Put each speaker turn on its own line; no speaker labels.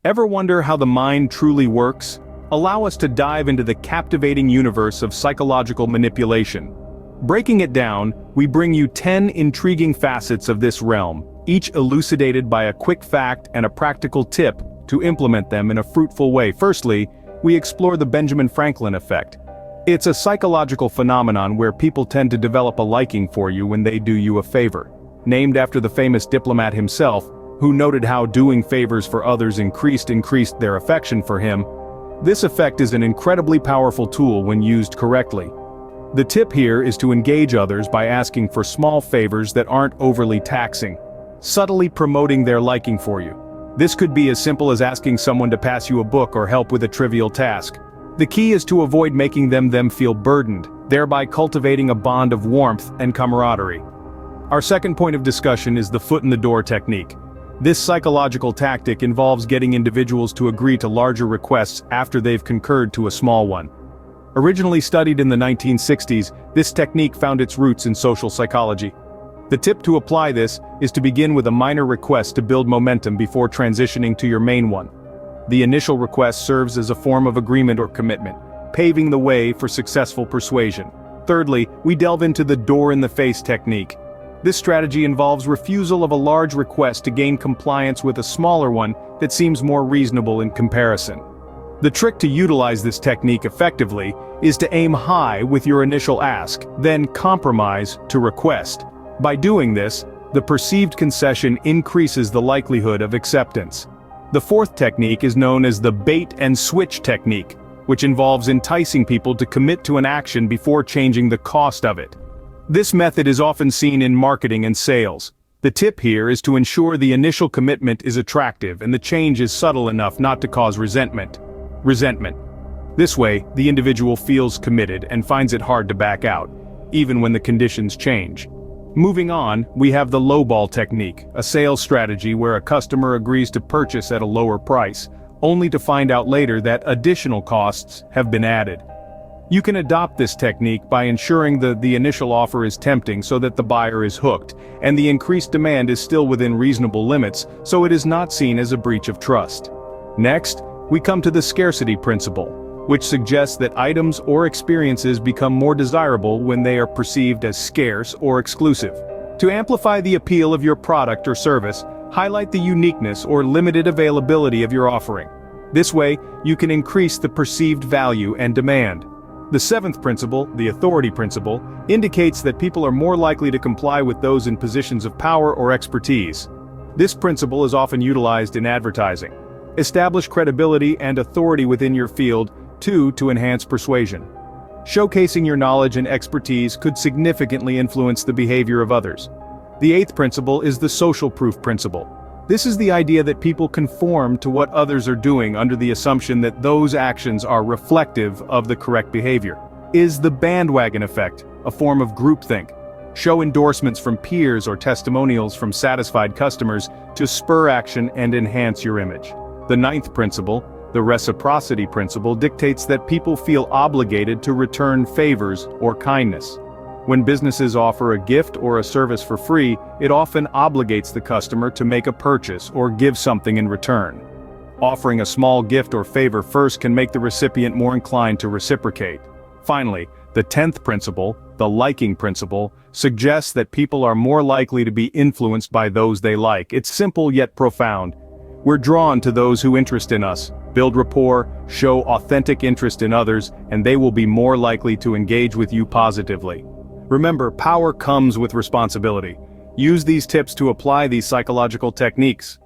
Ever wonder how the mind truly works? Allow us to dive into the captivating universe of psychological manipulation. Breaking it down, we bring you 10 intriguing facets of this realm, each elucidated by a quick fact and a practical tip to implement them in a fruitful way. Firstly, we explore the Benjamin Franklin effect. It's a psychological phenomenon where people tend to develop a liking for you when they do you a favor. Named after the famous diplomat himself, who noted how doing favors for others increased their affection for him, this effect is an incredibly powerful tool when used correctly. The tip here is to engage others by asking for small favors that aren't overly taxing, subtly promoting their liking for you. This could be as simple as asking someone to pass you a book or help with a trivial task. The key is to avoid making them feel burdened, thereby cultivating a bond of warmth and camaraderie. Our second point of discussion is the foot in the door technique. This psychological tactic involves getting individuals to agree to larger requests after they've concurred to a small one. Originally studied in the 1960s, this technique found its roots in social psychology. The tip to apply this is to begin with a minor request to build momentum before transitioning to your main one. The initial request serves as a form of agreement or commitment, paving the way for successful persuasion. Thirdly, we delve into the door-in-the-face technique. This strategy involves refusal of a large request to gain compliance with a smaller one that seems more reasonable in comparison. The trick to utilize this technique effectively is to aim high with your initial ask, then compromise to request. By doing this, the perceived concession increases the likelihood of acceptance. The fourth technique is known as the bait and switch technique, which involves enticing people to commit to an action before changing the cost of it. This method is often seen in marketing and sales. The tip here is to ensure the initial commitment is attractive and the change is subtle enough not to cause resentment. This way, the individual feels committed and finds it hard to back out, even when the conditions change. Moving on, we have the lowball technique, a sales strategy where a customer agrees to purchase at a lower price, only to find out later that additional costs have been added. You can adopt this technique by ensuring the initial offer is tempting so that the buyer is hooked, and the increased demand is still within reasonable limits, so it is not seen as a breach of trust. Next, we come to the scarcity principle, which suggests that items or experiences become more desirable when they are perceived as scarce or exclusive. To amplify the appeal of your product or service, highlight the uniqueness or limited availability of your offering. This way, you can increase the perceived value and demand. The seventh principle, the authority principle, indicates that people are more likely to comply with those in positions of power or expertise. This principle is often utilized in advertising. Establish credibility and authority within your field, to enhance persuasion. Showcasing your knowledge and expertise could significantly influence the behavior of others. The eighth principle is the social proof principle. This is the idea that people conform to what others are doing under the assumption that those actions are reflective of the correct behavior. Is the bandwagon effect, a form of groupthink. Show endorsements from peers or testimonials from satisfied customers to spur action and enhance your image. The ninth principle, the reciprocity principle, dictates that people feel obligated to return favors or kindness. When businesses offer a gift or a service for free, it often obligates the customer to make a purchase or give something in return. Offering a small gift or favor first can make the recipient more inclined to reciprocate. Finally, the 10th principle, the liking principle, suggests that people are more likely to be influenced by those they like. It's simple yet profound. We're drawn to those who interest in us, build rapport, show authentic interest in others, and they will be more likely to engage with you positively. Remember, power comes with responsibility. Use these tips to apply these psychological techniques.